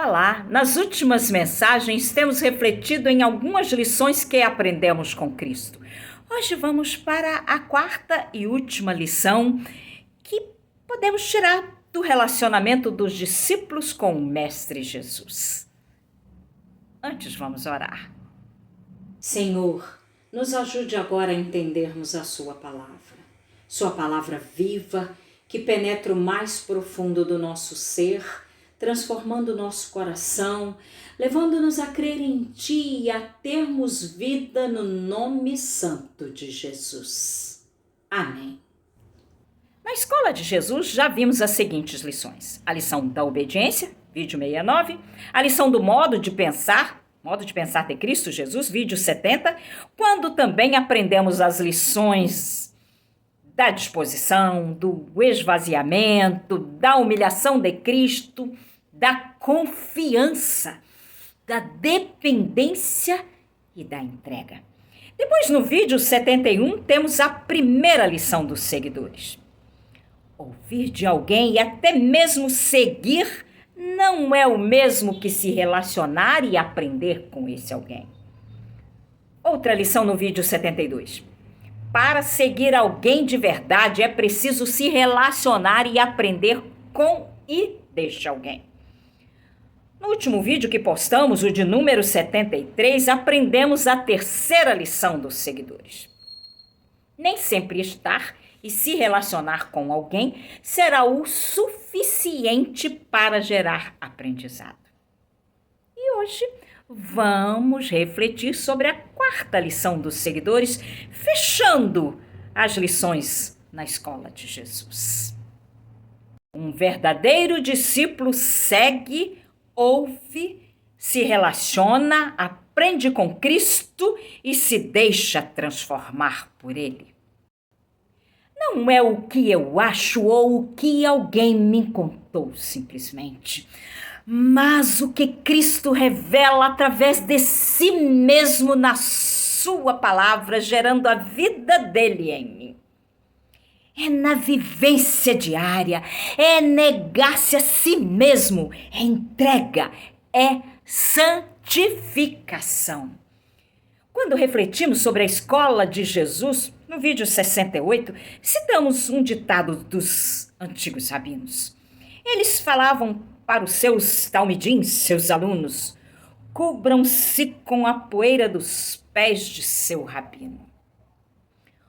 Olá! Nas últimas mensagens temos refletido em algumas lições que aprendemos com Cristo. Hoje vamos para a quarta e última lição que podemos tirar do relacionamento dos discípulos com o Mestre Jesus. Antes vamos orar. Senhor, nos ajude agora a entendermos a Sua palavra viva, que penetra o mais profundo do nosso ser, transformando o nosso coração, levando-nos a crer em Ti e a termos vida no nome santo de Jesus. Amém. Na Escola de Jesus já vimos as seguintes lições: a lição da obediência, vídeo 69, a lição do modo de pensar de Cristo Jesus, vídeo 70, quando também aprendemos as lições da disposição, do esvaziamento, da humilhação de Cristo, da confiança, da dependência e da entrega. Depois, no vídeo 71, temos a primeira lição dos seguidores. Ouvir de alguém e até mesmo seguir não é o mesmo que se relacionar e aprender com esse alguém. Outra lição no vídeo 72. Para seguir alguém de verdade é preciso se relacionar e aprender com e deste alguém. No último vídeo que postamos, o de número 73, aprendemos a terceira lição dos seguidores. Nem sempre estar e se relacionar com alguém será o suficiente para gerar aprendizado. E hoje vamos refletir sobre a quarta lição dos seguidores, fechando as lições na Escola de Jesus. Um verdadeiro discípulo segue, ouve, se relaciona, aprende com Cristo e se deixa transformar por Ele. Não é o que eu acho ou o que alguém me contou, simplesmente, mas o que Cristo revela através de si mesmo na sua palavra, gerando a vida dele em mim. É na vivência diária, é negar-se a si mesmo, é entrega, é santificação. Quando refletimos sobre a Escola de Jesus, no vídeo 68, citamos um ditado dos antigos rabinos. Eles falavam para os seus talmidins, seus alunos: cubram-se com a poeira dos pés de seu rabino.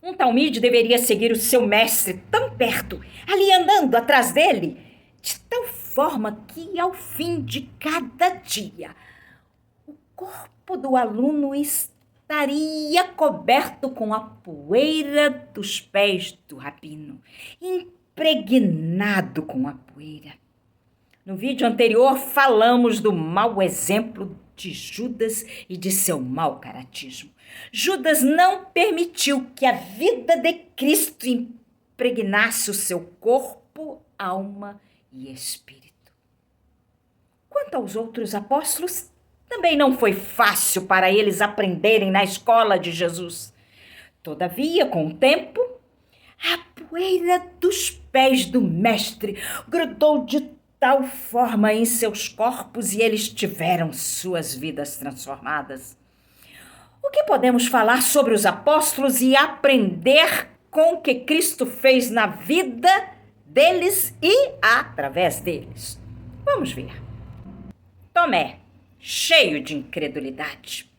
Um talmide deveria seguir o seu mestre tão perto, ali andando atrás dele, de tal forma que ao fim de cada dia, o corpo do aluno estaria coberto com a poeira dos pés do rabino, impregnado com a poeira. No vídeo anterior, falamos do mau exemplo de Judas e de seu mau caratismo. Judas não permitiu que a vida de Cristo impregnasse o seu corpo, alma e espírito. Quanto aos outros apóstolos, também não foi fácil para eles aprenderem na escola de Jesus. Todavia, com o tempo, a poeira dos pés do Mestre grudou de tal forma em seus corpos e eles tiveram suas vidas transformadas. O que podemos falar sobre os apóstolos e aprender com o que Cristo fez na vida deles e através deles? Vamos ver. Tomé, cheio de incredulidade.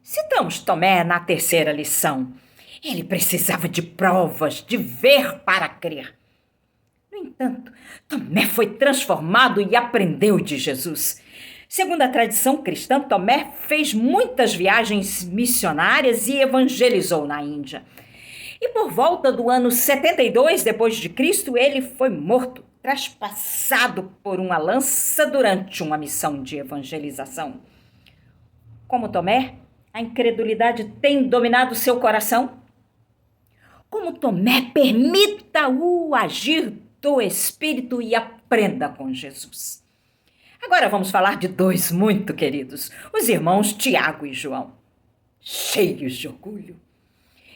Citamos Tomé na terceira lição. Ele precisava de provas, de ver para crer. No entanto, Tomé foi transformado e aprendeu de Jesus. Segundo a tradição cristã, Tomé fez muitas viagens missionárias e evangelizou na Índia. E por volta do ano 72 depois de Cristo, ele foi morto, traspassado por uma lança durante uma missão de evangelização. Como Tomé, a incredulidade tem dominado seu coração? Como Tomé, permita-o agir do Espírito e aprenda com Jesus. Agora vamos falar de dois muito queridos, os irmãos Tiago e João, cheios de orgulho.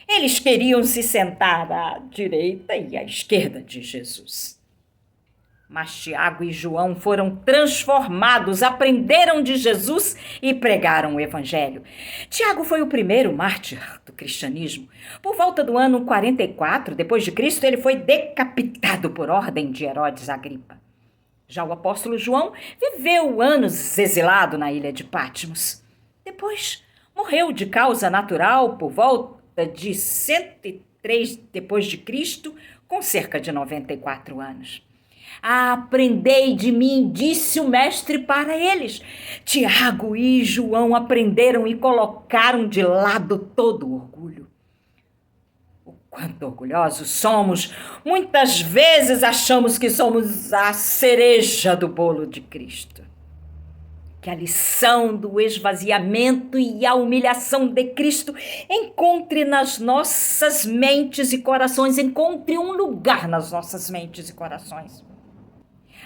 Eles queriam se sentar à direita e à esquerda de Jesus. Mas Tiago e João foram transformados, aprenderam de Jesus e pregaram o evangelho. Tiago foi o primeiro mártir do cristianismo. Por volta do ano 44 depois de Cristo, ele foi decapitado por ordem de Herodes Agripa. Já o apóstolo João viveu anos exilado na ilha de Patmos. Depois morreu de causa natural por volta de 103 depois de Cristo, com cerca de 94 anos. Aprendei de mim, disse o mestre para eles. Tiago e João aprenderam e colocaram de lado todo o orgulho. O quanto orgulhosos somos, muitas vezes achamos que somos a cereja do bolo de Cristo. Que a lição do esvaziamento e a humilhação de Cristo encontre nas nossas mentes e corações, encontre um lugar nas nossas mentes e corações.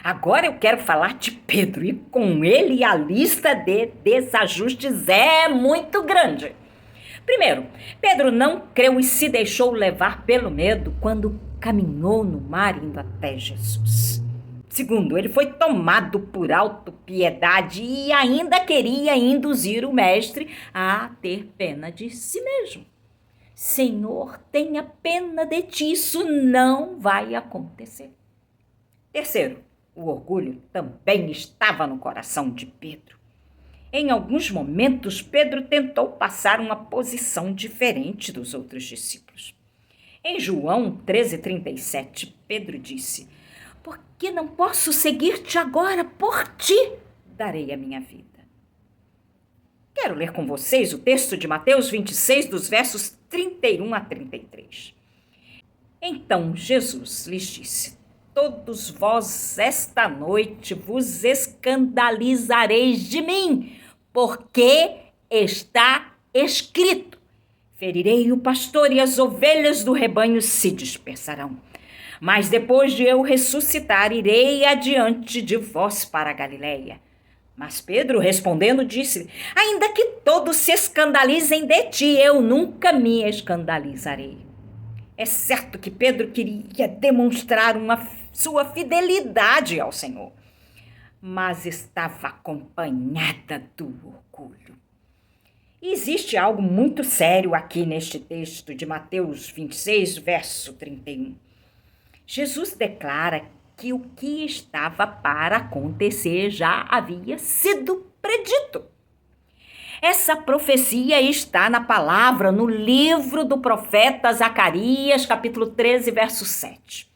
Agora eu quero falar de Pedro, e com ele a lista de desajustes é muito grande. Primeiro, Pedro não creu e se deixou levar pelo medo quando caminhou no mar indo até Jesus. Segundo, ele foi tomado por autopiedade e ainda queria induzir o mestre a ter pena de si mesmo. Senhor, tenha pena de ti, isso não vai acontecer. Terceiro, o orgulho também estava no coração de Pedro. Em alguns momentos, Pedro tentou passar uma posição diferente dos outros discípulos. Em João 13:37, Pedro disse: porque não posso seguir-te agora, por ti darei a minha vida. Quero ler com vocês o texto de Mateus 26, dos versos 31 a 33. Então Jesus lhes disse: todos vós esta noite vos escandalizareis de mim, porque está escrito: ferirei o pastor e as ovelhas do rebanho se dispersarão. Mas depois de eu ressuscitar, irei adiante de vós para a Galileia. Mas Pedro, respondendo, disse: ainda que todos se escandalizem de ti, eu nunca me escandalizarei. É certo que Pedro queria demonstrar sua fidelidade ao Senhor, mas estava acompanhada do orgulho. E existe algo muito sério aqui neste texto de Mateus 26, verso 31. Jesus declara que o que estava para acontecer já havia sido predito. Essa profecia está na palavra, no livro do profeta Zacarias, capítulo 13, verso 7.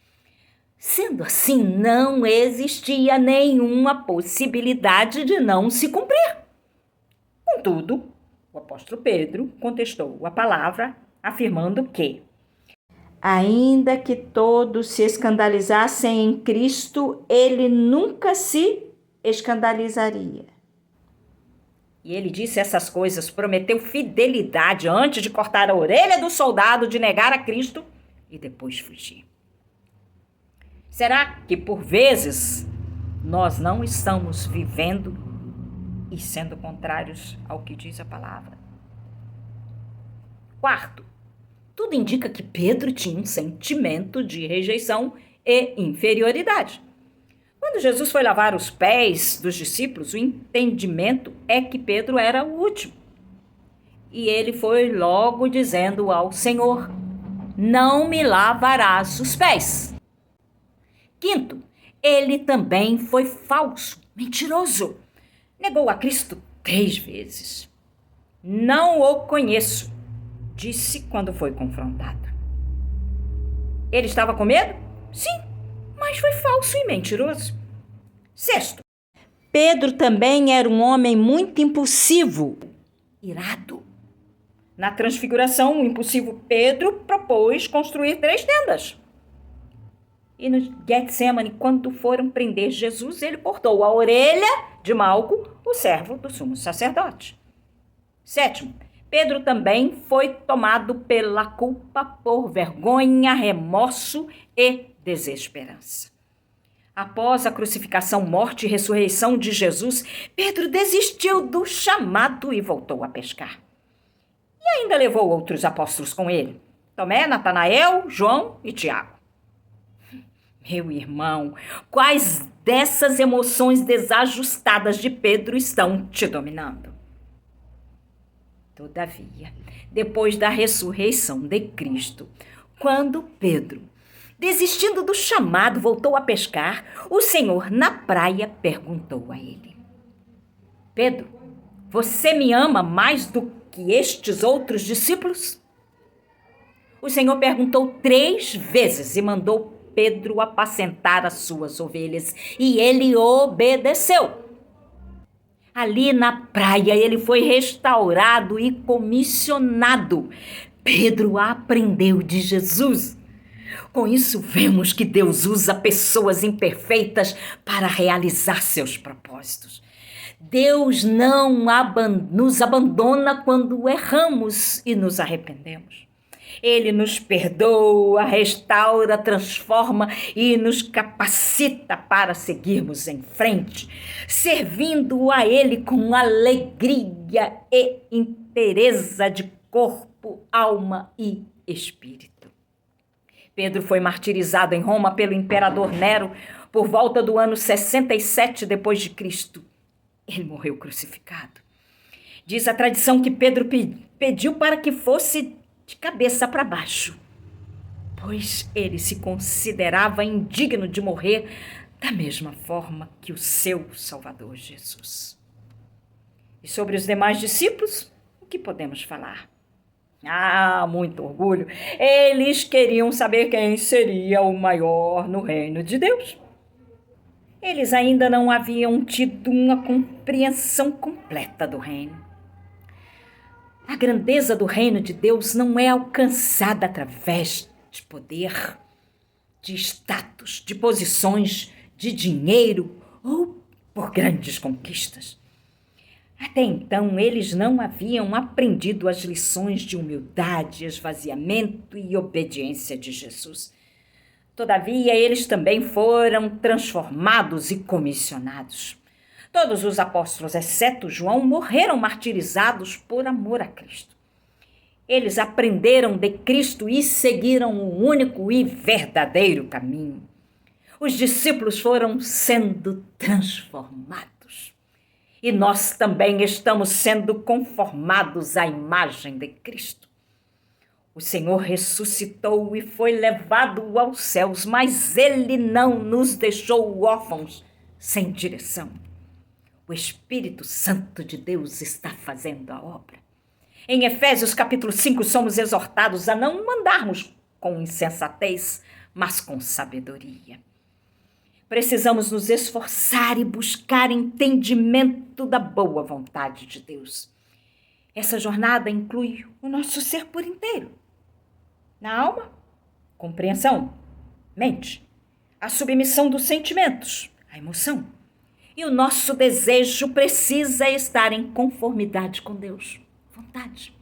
Sendo assim, não existia nenhuma possibilidade de não se cumprir. Contudo, o apóstolo Pedro contestou a palavra, afirmando que, ainda que todos se escandalizassem em Cristo, ele nunca se escandalizaria. E ele disse essas coisas, prometeu fidelidade antes de cortar a orelha do soldado, de negar a Cristo e depois fugir. Será que por vezes nós não estamos vivendo e sendo contrários ao que diz a palavra? Quarto, tudo indica que Pedro tinha um sentimento de rejeição e inferioridade. Quando Jesus foi lavar os pés dos discípulos, o entendimento é que Pedro era o último. E ele foi logo dizendo ao Senhor: não me lavarás os pés. Quinto, ele também foi falso, mentiroso. Negou a Cristo 3 vezes. Não o conheço, disse quando foi confrontado. Ele estava com medo? Sim, mas foi falso e mentiroso. Sexto, Pedro também era um homem muito impulsivo, irado. Na transfiguração, o impulsivo Pedro propôs construir 3 tendas. E no Getsemane, quando foram prender Jesus, ele cortou a orelha de Malco, o servo do sumo sacerdote. Sétimo, Pedro também foi tomado pela culpa, por vergonha, remorso e desesperança. Após a crucificação, morte e ressurreição de Jesus, Pedro desistiu do chamado e voltou a pescar. E ainda levou outros apóstolos com ele: Tomé, Natanael, João e Tiago. Meu irmão, quais dessas emoções desajustadas de Pedro estão te dominando? Todavia, depois da ressurreição de Cristo, quando Pedro, desistindo do chamado, voltou a pescar, o Senhor na praia perguntou a ele: Pedro, você me ama mais do que estes outros discípulos? O Senhor perguntou 3 vezes e mandou Pedro apacentar as suas ovelhas, e ele obedeceu. Ali na praia ele foi restaurado e comissionado. Pedro aprendeu de Jesus. Com isso, vemos que Deus usa pessoas imperfeitas para realizar seus propósitos. Deus não nos abandona quando erramos e nos arrependemos. Ele nos perdoa, restaura, transforma e nos capacita para seguirmos em frente, servindo a Ele com alegria e inteireza de corpo, alma e espírito. Pedro foi martirizado em Roma pelo imperador Nero por volta do ano 67 depois de Cristo. Ele morreu crucificado. Diz a tradição que Pedro pediu para que fosse de cabeça para baixo, pois ele se considerava indigno de morrer da mesma forma que o seu Salvador Jesus. E sobre os demais discípulos, o que podemos falar? Muito orgulho. Eles queriam saber quem seria o maior no reino de Deus. Eles ainda não haviam tido uma compreensão completa do reino. A grandeza do reino de Deus não é alcançada através de poder, de status, de posições, de dinheiro ou por grandes conquistas. Até então, eles não haviam aprendido as lições de humildade, esvaziamento e obediência de Jesus. Todavia, eles também foram transformados e comissionados. Todos os apóstolos, exceto João, morreram martirizados por amor a Cristo. Eles aprenderam de Cristo e seguiram o único e verdadeiro caminho. Os discípulos foram sendo transformados. E nós também estamos sendo conformados à imagem de Cristo. O Senhor ressuscitou e foi levado aos céus, mas Ele não nos deixou órfãos sem direção. O Espírito Santo de Deus está fazendo a obra. Em Efésios capítulo 5, somos exortados a não andarmos com insensatez, mas com sabedoria. Precisamos nos esforçar e buscar entendimento da boa vontade de Deus. Essa jornada inclui o nosso ser por inteiro. Na alma, compreensão, mente, a submissão dos sentimentos, a emoção. E o nosso desejo precisa estar em conformidade com Deus, vontade.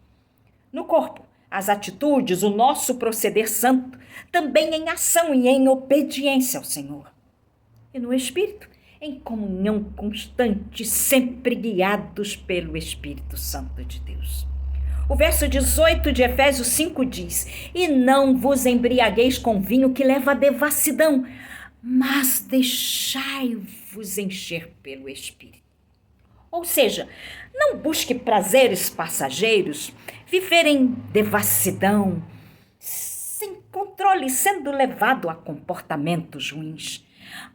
No corpo, as atitudes, o nosso proceder santo, também em ação e em obediência ao Senhor. E no espírito, em comunhão constante, sempre guiados pelo Espírito Santo de Deus. O verso 18 de Efésios 5 diz: E não vos embriagueis com vinho que leva à devassidão, mas deixai-vos encher pelo Espírito. Ou seja, não busque prazeres passageiros, viver em devassidão, sem controle, sendo levado a comportamentos ruins,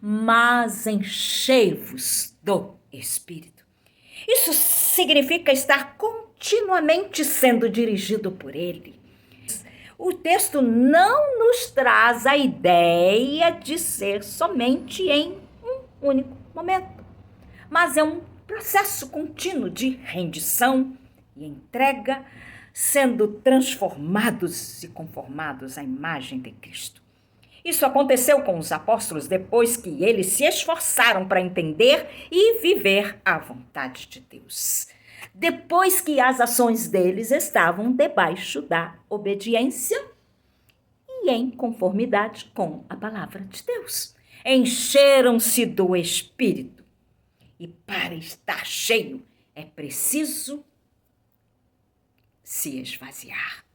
mas enchei-vos do Espírito. Isso significa estar continuamente sendo dirigido por Ele. O texto não nos traz a ideia de ser somente em um único momento, mas é um processo contínuo de rendição e entrega, sendo transformados e conformados à imagem de Cristo. Isso aconteceu com os apóstolos depois que eles se esforçaram para entender e viver a vontade de Deus. Depois que as ações deles estavam debaixo da obediência e em conformidade com a palavra de Deus. Encheram-se do Espírito. E para estar cheio é preciso se esvaziar.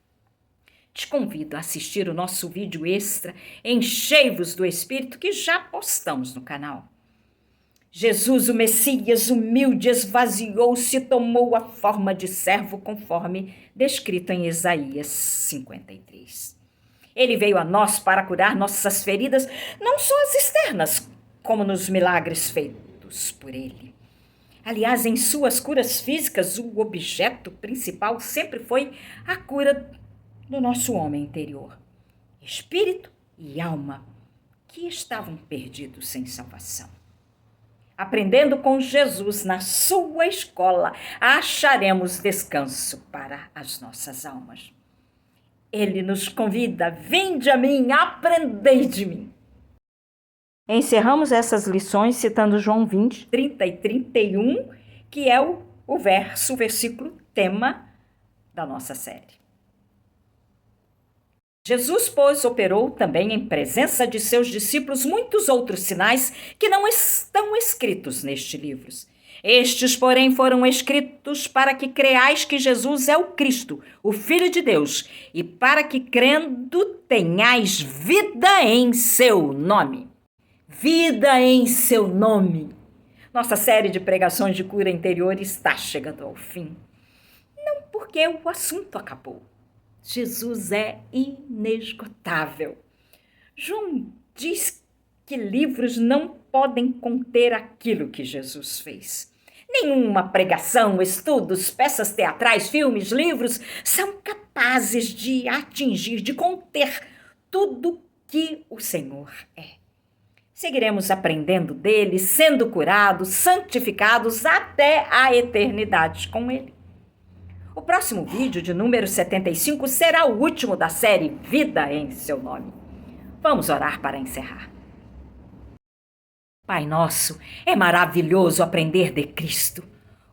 Te convido a assistir o nosso vídeo extra Enchei-vos do Espírito, que já postamos no canal. Jesus, o Messias humilde, esvaziou-se e tomou a forma de servo, conforme descrito em Isaías 53. Ele veio a nós para curar nossas feridas, não só as externas, como nos milagres feitos por ele. Aliás, em suas curas físicas, o objeto principal sempre foi a cura do nosso homem interior, espírito e alma, que estavam perdidos sem salvação. Aprendendo com Jesus na sua escola, acharemos descanso para as nossas almas. Ele nos convida: vinde a mim, aprendei de mim. Encerramos essas lições citando João 20, 30 e 31, que é o versículo tema da nossa série. Jesus, pois, operou também em presença de seus discípulos muitos outros sinais que não estão escritos nestes livros. Estes, porém, foram escritos para que creais que Jesus é o Cristo, o Filho de Deus, e para que, crendo, tenhais vida em seu nome. Vida em seu nome. Nossa série de pregações de cura interior está chegando ao fim. Não porque o assunto acabou. Jesus é inesgotável. João diz que livros não podem conter aquilo que Jesus fez. Nenhuma pregação, estudos, peças teatrais, filmes, livros são capazes de atingir, de conter tudo que o Senhor é. Seguiremos aprendendo dele, sendo curados, santificados até a eternidade com ele. O próximo vídeo, de número 75, será o último da série Vida em seu nome. Vamos orar para encerrar. Pai nosso, é maravilhoso aprender de Cristo.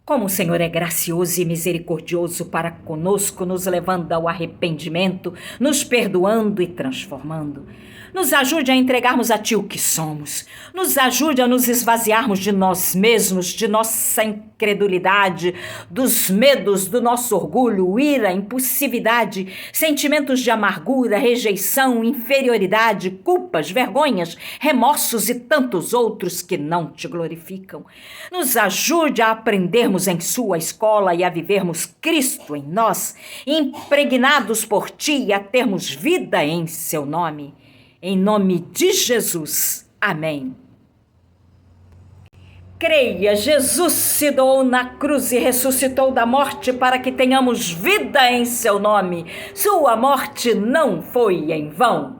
Como o Senhor é gracioso e misericordioso para conosco, nos levando ao arrependimento, nos perdoando e transformando. Nos ajude a entregarmos a Ti o que somos. Nos ajude a nos esvaziarmos de nós mesmos, de nossa incredulidade, dos medos, do nosso orgulho, ira, impulsividade, sentimentos de amargura, rejeição, inferioridade, culpas, vergonhas, remorsos e tantos outros que não Te glorificam. Nos ajude a aprendermos em Sua escola e a vivermos Cristo em nós, impregnados por Ti e a termos vida em Seu nome. Em nome de Jesus. Amém. Creia, Jesus se doou na cruz e ressuscitou da morte para que tenhamos vida em seu nome. Sua morte não foi em vão.